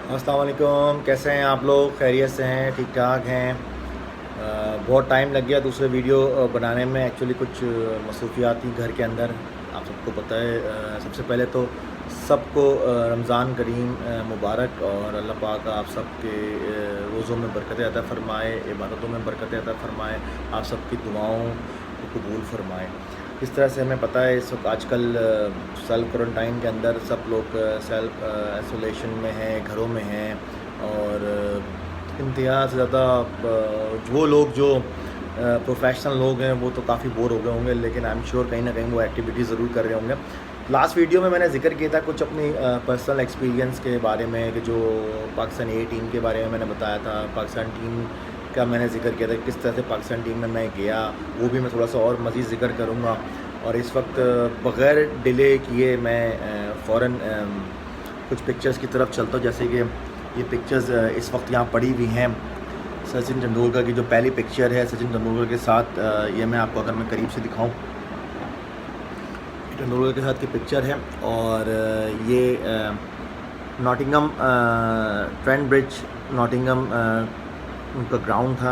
अस्सलाम वालेकुम, कैसे हैं आप लोग? खैरियत से हैं? ठीक ठाक हैं? बहुत टाइम लग गया दूसरे वीडियो बनाने में। एक्चुअली कुछ मसरूफियात थी घर के अंदर, आप सबको पता है। सबसे पहले तो सबको रमज़ान करीम मुबारक, और अल्लाह पाक आप सबके रोज़ों में बरकतें अता फ़रमाए, इबादतों में बरकतें अता फ़रमाए, आप सबकी दुआओं को कबूल फ़रमाए। इस तरह से हमें पता है इस वक्त आजकल सेल्फ क्वारंटाइन के अंदर सब लोग सेल्फ आइसोलेशन में हैं, घरों में हैं। और इंतहा से ज़्यादा वो लोग जो प्रोफेशनल लोग हैं वो तो काफ़ी बोर हो गए होंगे, लेकिन आई एम श्योर कहीं ना कहीं वो एक्टिविटी ज़रूर कर रहे होंगे। लास्ट वीडियो में मैंने जिक्र किया था कुछ अपनी पर्सनल एक्सपीरियंस के बारे में, कि जो पाकिस्तान ए टीम के बारे में मैंने बताया था। पाकिस्तान टीम का मैंने जिक्र किया था किस तरह से पाकिस्तान टीम में मैं गया, वो भी मैं थोड़ा सा और मज़ीद जिक्र करूँगा। और इस वक्त बग़ैर डिले किए मैं फ़ौरन कुछ पिक्चर्स की तरफ चलता हूँ। जैसे कि ये पिक्चर्स इस वक्त यहाँ पड़ी हुई हैं सचिन तेंदुलकर की। जो पहली पिक्चर है सचिन तेंदुलकर के साथ, ये मैं आपको अगर मैं करीब से दिखाऊँ, तेंदुलकर के साथ की पिक्चर है। और ये नॉटिंघम ट्रेंट ब्रिज, नॉटिंघम उनका ग्राउंड था,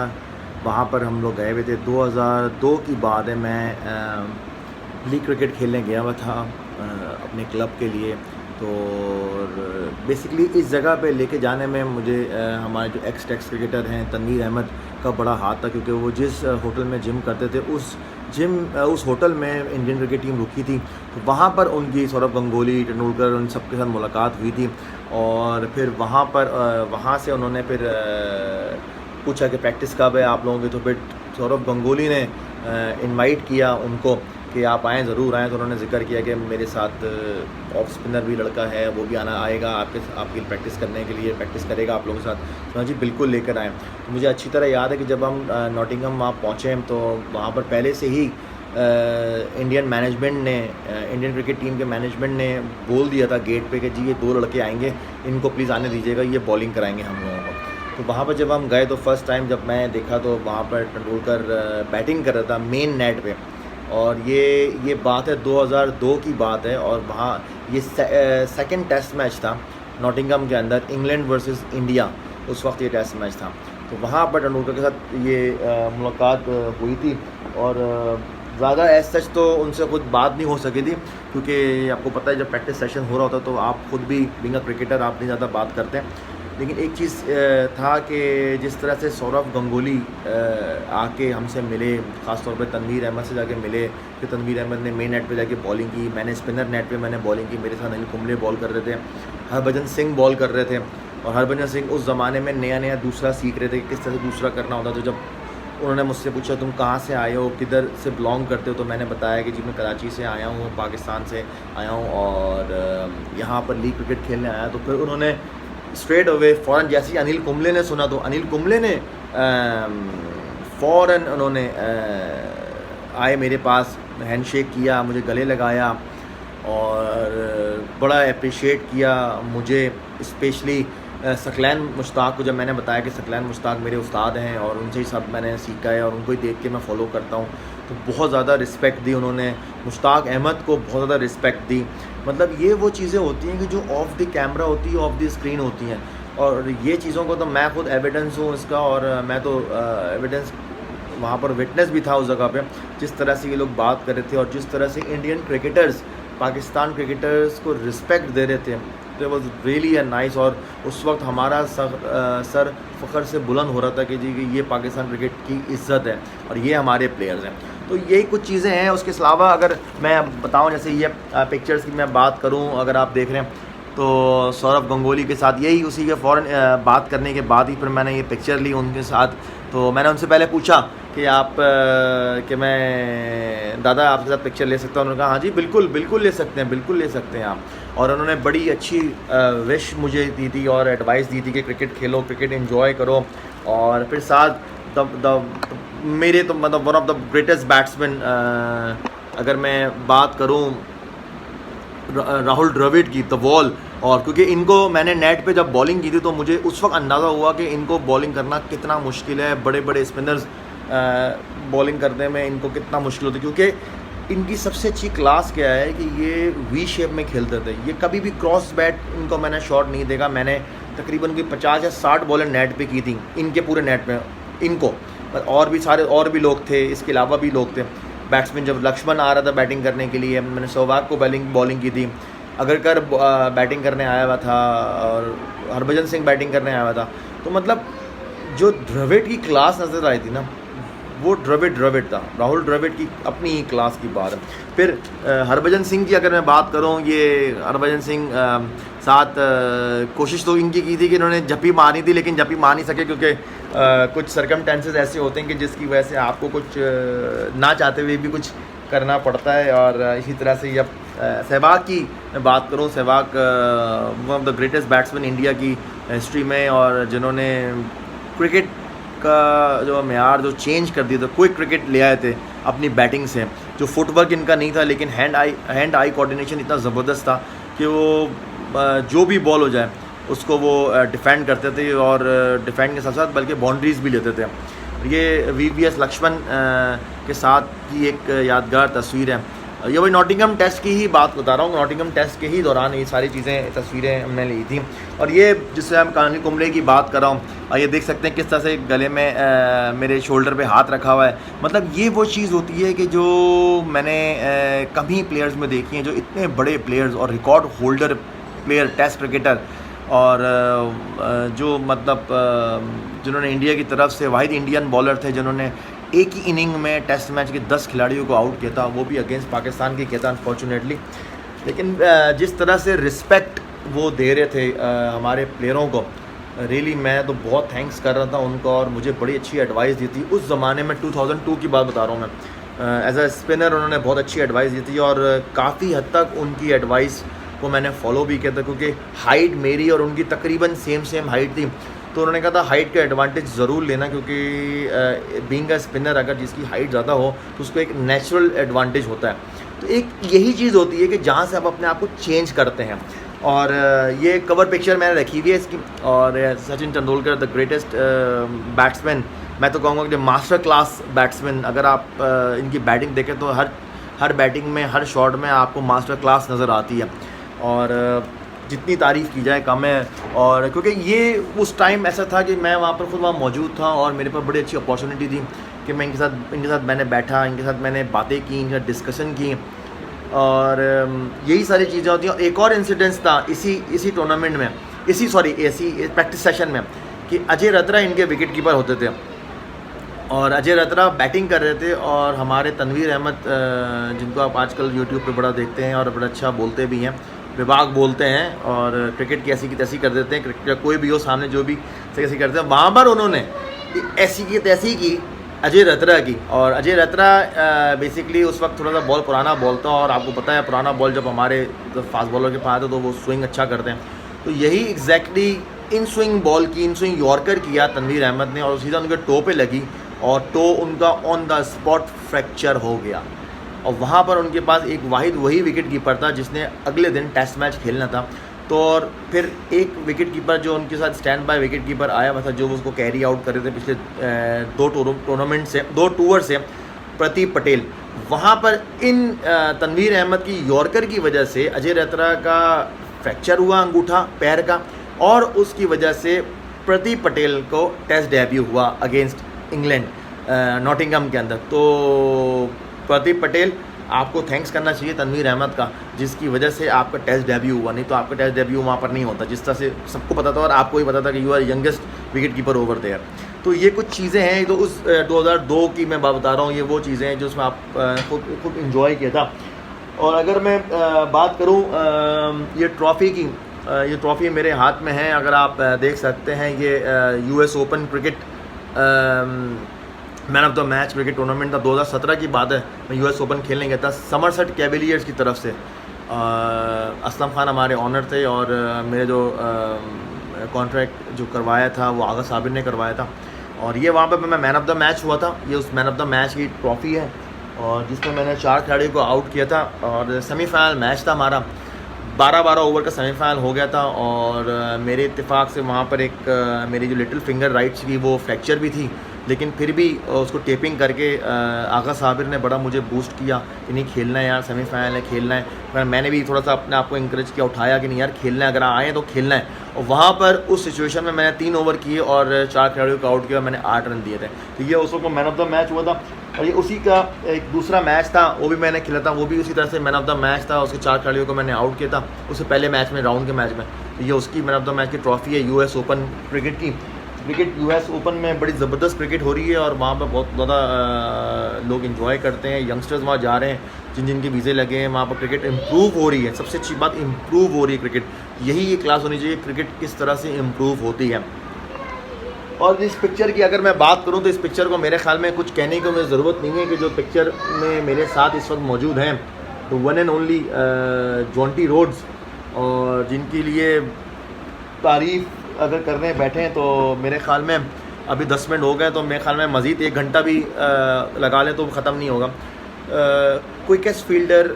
वहाँ पर हम लोग गए हुए थे। 2002 की बात है, मैं लीग क्रिकेट खेलने गया हुआ था अपने क्लब के लिए। तो बेसिकली इस जगह पे लेके जाने में मुझे हमारे जो एक्स टेक्स क्रिकेटर हैं तनवीर अहमद का बड़ा हाथ था, क्योंकि वो जिस होटल में जिम करते थे उस होटल में इंडियन क्रिकेट टीम रुकी थी। तो वहाँ पर उनकी सौरभ गंगोली, तेंदुलकर, उन सब के साथ मुलाकात हुई थी। और फिर वहाँ से उन्होंने फिर पूछा कि प्रैक्टिस कब है आप लोगों की। तो फिर सौरभ गंगोली ने इनवाइट किया उनको कि आप आएँ, ज़रूर आएँ। तो उन्होंने जिक्र किया कि मेरे साथ ऑफ स्पिनर भी लड़का है, वो भी आएगा आपकी प्रैक्टिस करने के लिए, प्रैक्टिस करेगा आप लोगों के साथ। तो जी बिल्कुल लेकर आएँ। तो मुझे अच्छी तरह याद है कि जब हम नॉटिंघम वहाँ पहुँचे तो वहाँ पर पहले से ही इंडियन मैनेजमेंट ने, इंडियन क्रिकेट टीम के मैनेजमेंट ने बोल दिया था गेट पे कि जी ये 2 लड़के आएंगे, इनको प्लीज़ आने दीजिएगा, ये बॉलिंग कराएंगे हम लोगों को। तो वहाँ पर जब हम गए तो फर्स्ट टाइम जब मैं देखा तो वहाँ पर तेंदुलकर बैटिंग कर रहा था मेन नेट पे। और ये बात है 2002 की बात है। और वहाँ ये सेकंड टेस्ट मैच था नॉटिंघम के अंदर, इंग्लैंड वर्सेस इंडिया, उस वक्त ये टेस्ट मैच था। तो वहाँ पर तेंदुलकर के साथ ये मुलाकात हुई थी। और ज़्यादा एज सच तो उनसे कुछ बात नहीं हो सकी थी, क्योंकि आपको पता है जब प्रैक्टिस सेशन हो रहा होता तो आप खुद भी बीइंग अ क्रिकेटर आप नहीं ज़्यादा बात करते हैं। लेकिन एक चीज़ था कि जिस तरह से सौरभ गंगोली आके हमसे मिले, ख़ास तौर पे तनवीर अहमद से जाके मिले। फिर तनवीर अहमद ने मेन नेट पे जाके बॉलिंग की, मैंने स्पिनर नेट पे मैंने बॉलिंग की, मेरे साथ अनिल कुंबले बॉल कर रहे थे, हरभजन सिंह बॉल कर रहे थे। और हरभजन सिंह उस ज़माने में नया दूसरा सीख रहे थे कि किस तरह से दूसरा करना होता। तो जब उन्होंने मुझसे पूछा तुम कहाँ से आए हो, किधर से बिलोंग करते हो, तो मैंने बताया कि जी मैं कराची से आया हूँ, पाकिस्तान से आया हूँ, और यहाँ पर लीग क्रिकेट खेलने आया। तो फिर उन्होंने स्ट्रेट अवे फ़ौरन, जैसे ही अनिल कुंबले ने सुना तो अनिल कुंबले ने फ़ौरन उन्होंने आए मेरे पास, हैंडशेक किया, मुझे गले लगाया और बड़ा अप्रिशिएट किया मुझे। स्पेशली सकलैन मुश्ताक को जब मैंने बताया कि सकलैन मुश्ताक मेरे उस्ताद हैं और उनसे ही सब मैंने सीखा है और उनको ही देख के मैं फ़ॉलो करता हूँ, तो बहुत ज़्यादा रिस्पेक्ट दी उन्होंने। मुश्ताक अहमद को बहुत ज़्यादा रिस्पेक्ट दी। मतलब ये वो चीज़ें होती हैं कि जो ऑफ द कैमरा होती है, ऑफ द स्क्रीन होती हैं। और ये चीज़ों को तो मैं खुद एविडेंस हूँ इसका, और मैं तो एविडेंस वहाँ पर विटनेस भी था उस जगह पे, जिस तरह से ये लोग बात कर रहे थे और जिस तरह से इंडियन क्रिकेटर्स पाकिस्तान क्रिकेटर्स को रिस्पेक्ट दे रहे थे। तो वॉज रियली अ नाइस। और उस वक्त हमारा सर फ़ख्र से बुलंद हो रहा था कि जी ये पाकिस्तान क्रिकेट की इज़्ज़त है और ये हमारे प्लेयर्स हैं। तो यही कुछ चीज़ें हैं। उसके अलावा अगर मैं बताऊं, जैसे ये पिक्चर्स की मैं बात करूं, अगर आप देख रहे हैं तो सौरभ गंगोली के साथ यही उसी के फ़ौरन बात करने के बाद ही फिर मैंने ये पिक्चर ली उनके साथ। तो मैंने उनसे पहले पूछा कि आप कि मैं दादा आपके साथ पिक्चर ले सकता हूँ। उन्होंने कहा हाँ जी बिल्कुल बिल्कुल ले सकते हैं, बिल्कुल ले सकते हैं आप। और उन्होंने बड़ी अच्छी विश मुझे दी थी और एडवाइस दी थी कि क्रिकेट खेलो, क्रिकेट एंजॉय करो। और फिर साथ मेरे तो मतलब one of the greatest batsman अगर मैं बात करूँ राहुल द्रविड़ की, द वॉल। और क्योंकि इनको मैंने नेट पे जब बॉलिंग की थी तो मुझे उस वक्त अंदाज़ा हुआ कि इनको बॉलिंग करना कितना मुश्किल है। बड़े बड़े स्पिनर्स बॉलिंग करने में इनको कितना मुश्किल होती है, क्योंकि इनकी सबसे अच्छी क्लास क्या है कि ये वी शेप में खेलते थे। ये कभी भी क्रॉस बैट इनको मैंने शॉट नहीं देखा। मैंने तकरीबन कोई 50 या 60 बॉलें नेट पे की थी, इनके पूरे नेट पे इनको, और भी सारे और भी लोग थे, इसके अलावा भी लोग थे बैट्समैन। जब लक्ष्मण आ रहा था बैटिंग करने के लिए, मैंने सहवाग को बॉलिंग की थी, अगरकर बैटिंग करने आया हुआ था और हरभजन सिंह बैटिंग करने आया हुआ था। तो मतलब जो द्रविड़ की क्लास नज़र आई थी ना, वो द्रविड़ था, राहुल द्रविड़ की अपनी ही क्लास की बात है। फिर हरभजन सिंह की अगर मैं बात करूं, ये हरभजन सिंह साथ कोशिश तो इनकी की थी कि इन्होंने जप्पी मारनी थी, लेकिन जप्पी मार नहीं सके क्योंकि कुछ सर्कमस्टेंसेस ऐसे होते हैं कि जिसकी वजह से आपको कुछ ना चाहते हुए भी कुछ करना पड़ता है। और इसी तरह से जब सहवाग की मैं बात करूं, Sehwag one of the greatest batsman India की हिस्ट्री में, और जिन्होंने क्रिकेट का जो मेयार जो चेंज कर दिया था, क्विक क्रिकेट ले आए थे अपनी बैटिंग से। जो फुटवर्क इनका नहीं था, लेकिन हैंड आई कोऑर्डिनेशन इतना ज़बरदस्त था कि वो जो भी बॉल हो जाए उसको वो डिफेंड करते थे, और डिफेंड के साथ साथ बल्कि बाउंड्रीज भी लेते थे। ये VVS लक्ष्मण के साथ की एक यादगार तस्वीर है। ये वही नॉटिंघम टेस्ट की ही बात बता रहा हूँ, नॉटिंघम टेस्ट के ही दौरान ये सारी चीज़ें तस्वीरें हमने ली थी। और ये जिससे हम अनिल कुंबले की बात कर रहा हूँ, ये देख सकते हैं किस तरह से गले में मेरे शोल्डर पे हाथ रखा हुआ है। मतलब ये वो चीज़ होती है कि जो मैंने कम ही प्लेयर्स में देखी हैं, जो इतने बड़े प्लेयर्स और record holder player, test cricketer, और जो मतलब जिन्होंने इंडिया की तरफ से वाहिद इंडियन बॉलर थे जिन्होंने एक ही इनिंग में टेस्ट मैच के 10 खिलाड़ियों को आउट किया था, वो भी अगेंस्ट पाकिस्तान की किया था अनफॉर्चुनेटली। लेकिन जिस तरह से रिस्पेक्ट वो दे रहे थे हमारे प्लेयरों को, रियली मैं तो बहुत थैंक्स कर रहा था उनको, और मुझे बड़ी अच्छी एडवाइस दी थी उस ज़माने में। 2002 की बात बता रहा हूँ मैं, एज अ स्पिनर उन्होंने बहुत अच्छी एडवाइस दी थी, और काफ़ी हद तक उनकी एडवाइस को मैंने फॉलो भी किया था, क्योंकि हाइट मेरी और उनकी तकरीबन सेम हाइट थी। तो उन्होंने कहा था हाइट का एडवांटेज ज़रूर लेना, क्योंकि बीइंग अ स्पिनर अगर जिसकी हाइट ज़्यादा हो तो उसको एक नेचुरल एडवांटेज होता है। तो एक यही चीज़ होती है कि जहाँ से आप अपने आप को चेंज करते हैं। और ये कवर पिक्चर मैंने रखी हुई है इसकी, और Sachin Tendulkar the greatest batsman, मैं तो कहूँगा कि मास्टर क्लास बैट्समैन। अगर आप इनकी बैटिंग देखें तो हर बैटिंग में, हर शॉट में आपको मास्टर क्लास नज़र आती है, और जितनी तारीफ़ की जाए कम है। और क्योंकि ये उस टाइम ऐसा था कि मैं वहाँ पर खुद वहाँ मौजूद था, और मेरे पास बड़ी अच्छी अपॉर्चुनिटी थी कि मैं इनके साथ मैंने बैठा, इनके साथ मैंने बातें की, इनके साथ डिस्कशन की, और यही सारी चीज़ें होती हैं। एक और इंसिडेंस था इसी टूर्नामेंट में, इसी प्रैक्टिस सेशन में, कि अजय रतरा इनके विकेट कीपर होते थे, और अजय रतरा बैटिंग कर रहे थे, और हमारे तनवीर अहमद जिनको आप आजकल यूट्यूब पे बड़ा देखते हैं और बड़ा अच्छा बोलते भी हैं, विभाग बोलते हैं, और क्रिकेट की ऐसी की तैसी कर देते हैं, क्रिकेट कोई भी हो सामने जो भी ऐसी करते हैं, वहाँ पर उन्होंने ऐसी की तैसी की अजय रतरा की। और अजय रतरा बेसिकली उस वक्त थोड़ा सा बॉल पुराना बॉल था, और आपको पता है पुराना बॉल जब हमारे फास्ट बॉलर के पास आता तो वो स्विंग अच्छा करते हैं। तो यही एग्जैक्टली इन स्विंग यॉर्कर किया तनवीर अहमद ने, और सीधा उनके टो पे लगी, और टो उनका ऑन द स्पॉट फ्रैक्चर हो गया। और वहाँ पर उनके पास एक वाहिद वही विकेट कीपर था जिसने अगले दिन टेस्ट मैच खेलना था। तो और फिर एक विकेट कीपर जो उनके साथ स्टैंड बाय विकेट कीपर आया हुआ था, जो उसको कैरी आउट कर रहे थे पिछले 2 टूर से, प्रदीप पटेल। वहाँ पर इन तनवीर अहमद की यॉर्कर की वजह से अजय रतरा का फ्रैक्चर हुआ अंगूठा पैर का, और उसकी वजह से प्रदीप पटेल को टेस्ट डेब्यू हुआ अगेंस्ट इंग्लैंड नॉटिंघम के अंदर। तो प्रदीप पटेल, आपको थैंक्स करना चाहिए तनवीर अहमद का, जिसकी वजह से आपका टेस्ट डेब्यू हुआ, नहीं तो आपका टेस्ट डेब्यू वहाँ पर नहीं होता, जिस तरह से सबको पता था और आपको भी पता था कि you are youngest wicket keeper over there. तो ये कुछ चीज़ें हैं, तो उस 2002 की मैं बात बता रहा हूँ, ये वो चीज़ें हैं जो उसमें आप खूब इन्जॉय किया था। और अगर मैं बात करूँ ये ट्रॉफ़ी की, ये ट्रॉफ़ी मेरे हाथ में है, अगर आप देख सकते हैं, ये US open cricket man of the match cricket tournament था, 2017 की बात है। मैं US ओपन खेलने गया था समरसेट कैवेलियर्स की तरफ से। असलम खान हमारे ऑनर थे, और मेरे जो कॉन्ट्रैक्ट जो करवाया था वो आगा साबिर ने करवाया था, और ये वहाँ पर मैं मैन ऑफ द मैच हुआ था। ये उस मैन ऑफ द मैच की ट्रॉफ़ी है, और जिसमें मैंने 4 खिलाड़ियों को आउट किया था, और सेमीफाइनल मैच था हमारा, 12 ओवर का सेमीफाइनल हो गया था। और मेरे इत्तेफाक से वहाँ पर एक मेरी जो लिटिल फिंगर राइट्स की वो फ्रैक्चर भी थी, लेकिन फिर भी उसको टेपिंग करके आगा साबिर ने बड़ा मुझे बूस्ट किया कि नहीं खेलना है यार, सेमीफाइनल है, खेलना है। फिर मैंने भी थोड़ा सा अपने आप को इंकरेज किया, उठाया कि नहीं यार खेलना है, अगर आए तो खेलना है। और वहाँ पर उस सिचुएशन में मैंने 3 ओवर किए और 4 खिलाड़ियों को आउट किया, मैंने 8 रन दिए थे। तो ये उस वक्त मैन ऑफ द मैच हुआ था। और ये उसी का एक दूसरा मैच था, वो भी मैंने खेला था, वो भी उसी तरह से मैन ऑफ द मैच था। उसके 4 खिलाड़ियों को मैंने आउट किया था उससे पहले मैच में, राउंड के मैच में। तो ये उसकी मैन ऑफ द मैच की ट्रॉफी है US ओपन क्रिकेट की। क्रिकेट US ओपन में बड़ी ज़बरदस्त क्रिकेट हो रही है और वहाँ पर बहुत ज़्यादा लोग इन्जॉय करते हैं, यंगस्टर्स वहाँ जा रहे हैं जिनके वीज़े लगे हैं। वहाँ पर क्रिकेट इम्प्रूव हो रही है, सबसे अच्छी बात इम्प्रूव हो रही है क्रिकेट। यही ये क्लास होनी चाहिए, क्रिकेट किस तरह से इम्प्रूव होती है। और इस पिक्चर की अगर मैं बात करूं तो इस पिक्चर को मेरे ख्याल में कुछ कहने की मुझे ज़रूरत नहीं है कि जो पिक्चर में मेरे साथ इस वक्त मौजूद हैं तो one and only Jonty Rhodes, और जिनके लिए तारीफ़ अगर करने बैठे हैं तो मेरे ख्याल में अभी 10 मिनट हो गए, तो मेरे ख्याल में मज़ीद 1 घंटा भी लगा लें तो ख़त्म नहीं होगा। क्विकेस्ट फील्डर,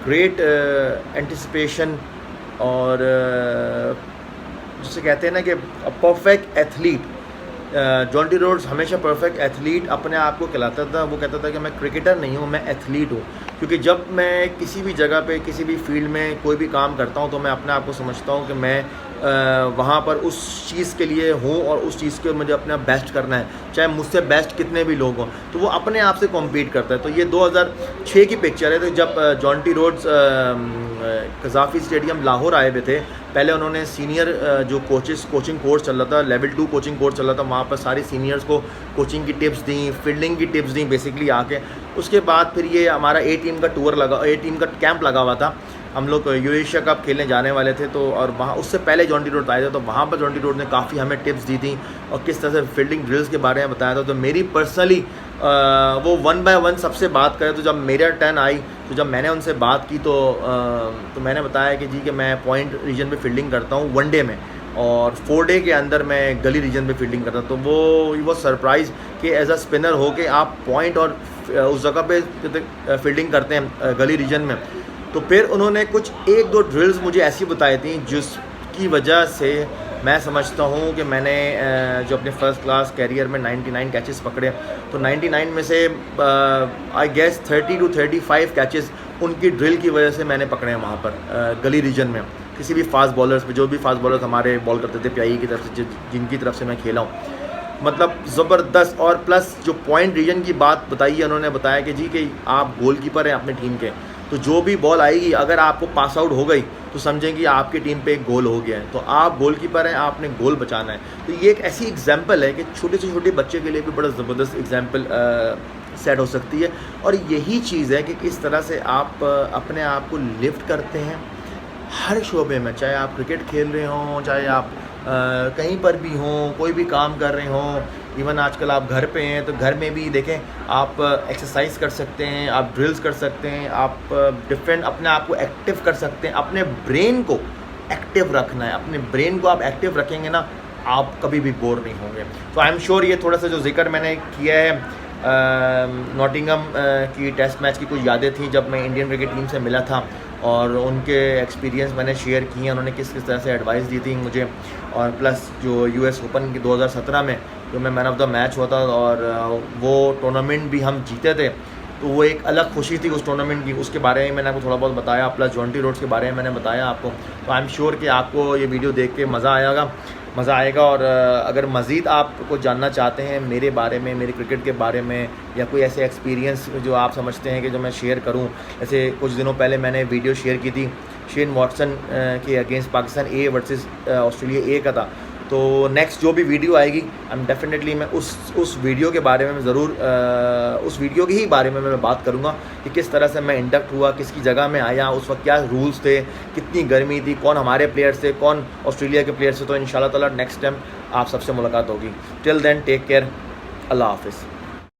ग्रेट एंटिसिपेशन, और जिसे कहते हैं ना कि परफेक्ट एथलीट। जॉन्टी रोड्स हमेशा परफेक्ट एथलीट अपने आप को कहलाता था। वो कहता था कि मैं क्रिकेटर नहीं हूँ, मैं एथलीट हूँ। क्योंकि जब मैं किसी भी जगह पे, किसी भी फील्ड में कोई भी काम करता हूँ तो मैं अपने आप को समझता हूँ कि मैं वहाँ पर उस चीज़ के लिए हूँ और उस चीज़ के मुझे अपना बेस्ट करना है, चाहे मुझसे बेस्ट कितने भी लोग हों। तो वो अपने आप से कॉम्पीट करता है। तो ये 2006 की पिक्चर है, तो जब जॉन्टी रोड्स कज़ाफ़ी स्टेडियम लाहौर आए हुए थे। पहले उन्होंने सीनियर जो कोचिंग कोर्स चल रहा था, लेवल 2 कोचिंग कोर्स चल रहा था, वहाँ पर सारे सीनियर्स को कोचिंग की टिप्स दी, फील्डिंग की टिप्स दी बेसिकली आके। उसके बाद फिर ये हमारा A टीम का A टीम का कैंप लगा हुआ था। हम लोग यूरेशिया कप खेलने जाने वाले थे, तो और वहाँ उससे पहले जॉन्टी रोड आए थे, तो वहाँ पर जॉन्टी रोड ने काफ़ी हमें टिप्स दी थी और किस तरह से फील्डिंग ड्रिल्स के बारे में बताया था। तो मेरी पर्सनली वो 1 बाय 1 सबसे बात करें तो जब मेरा टर्न आई, तो जब मैंने उनसे बात की तो मैंने बताया कि जी कि मैं पॉइंट रीजन पे फील्डिंग करता हूँ 1 डे में, और 4 डे के अंदर मैं गली रीजन पे फील्डिंग करता हूँ। तो वो सरप्राइज़ कि एज अ स्पिनर हो के आप पॉइंट और उस जगह पे फील्डिंग करते हैं गली रीजन में। तो फिर उन्होंने कुछ 1-2 ड्रिल्स मुझे ऐसी बताई थी जिसकी वजह से मैं समझता हूँ कि मैंने जो अपने फर्स्ट क्लास कैरियर में 99 कैचेस पकड़े, तो 99 में से आई गेस 30 to 35 कैचेस उनकी ड्रिल की वजह से मैंने पकड़े हैं वहाँ पर गली रीजन में। किसी भी फास्ट बॉलर्स पे, जो भी फास्ट बॉलर्स हमारे बॉल करते थे PIE की तरफ से, जिनकी तरफ से मैं खेला हूँ, मतलब ज़बरदस्त। और प्लस जो पॉइंट रीजन की बात बताई है, उन्होंने बताया कि जी कि आप गोलकीपर हैं अपनी टीम के, तो जो भी बॉल आएगी अगर आपको पास आउट हो गई तो समझें कि आपकी टीम पे एक गोल हो गया है। तो आप गोलकीपर हैं, आपने गोल बचाना है। तो ये एक ऐसी एग्जांपल है कि छोटे से छोटे बच्चे के लिए भी बड़ा ज़बरदस्त एग्जांपल सेट हो सकती है। और यही चीज़ है कि किस तरह से आप अपने आप को लिफ्ट करते हैं हर शोबे में, चाहे आप क्रिकेट खेल रहे हों, चाहे आप कहीं पर भी हों, कोई भी काम कर रहे हों। इवन आजकल आप घर पे हैं तो घर में भी देखें आप एक्सरसाइज कर सकते हैं, आप ड्रिल्स कर सकते हैं, आप डिफरेंट अपने आप को एक्टिव कर सकते हैं। अपने ब्रेन को एक्टिव रखना है, अपने ब्रेन को आप एक्टिव रखेंगे ना, आप कभी भी बोर नहीं होंगे। तो आई एम श्योर ये थोड़ा सा जो जिक्र मैंने किया है नॉटिंघम की टेस्ट मैच की कुछ यादें थी जब मैं इंडियन क्रिकेट टीम से मिला था, और उनके एक्सपीरियंस मैंने शेयर किए, उन्होंने किस किस तरह से एडवाइस दी थी मुझे। और प्लस जो US ओपन की 2017 में जो मैं मैन ऑफ द मैच हुआ था और वो टूर्नामेंट भी हम जीते थे, तो वो एक अलग खुशी थी उस टूर्नामेंट की। उसके बारे में मैंने आपको थोड़ा बहुत बताया, प्लस जॉन्टी रोड्स के बारे में मैंने बताया आपको। तो आई एम श्योर कि आपको ये वीडियो देख के मज़ा आएगा। और अगर मज़ीद आपको जानना चाहते हैं मेरे बारे में, मेरे क्रिकेट के बारे में, या कोई ऐसे एक्सपीरियंस जो आप समझते हैं कि जो मैं शेयर करूं, ऐसे कुछ दिनों पहले मैंने वीडियो शेयर की थी शेन वॉटसन के against Pakistan A versus Australia A का था। तो नेक्स्ट जो भी वीडियो आएगी डेफिनेटली मैं उस वीडियो के बारे में ज़रूर उस वीडियो के ही बारे में मैं बात करूँगा कि किस तरह से मैं इंडक्ट हुआ, किसकी जगह में आया, उस वक्त क्या रूल्स थे, कितनी गर्मी थी, कौन हमारे प्लेयर्स थे, कौन ऑस्ट्रेलिया के प्लेयर्स थे। तो इंशाल्लाह ताला नेक्स्ट टाइम आप सबसे मुलाकात होगी। टिल देन टेक केयर, अल्लाह हाफिज़।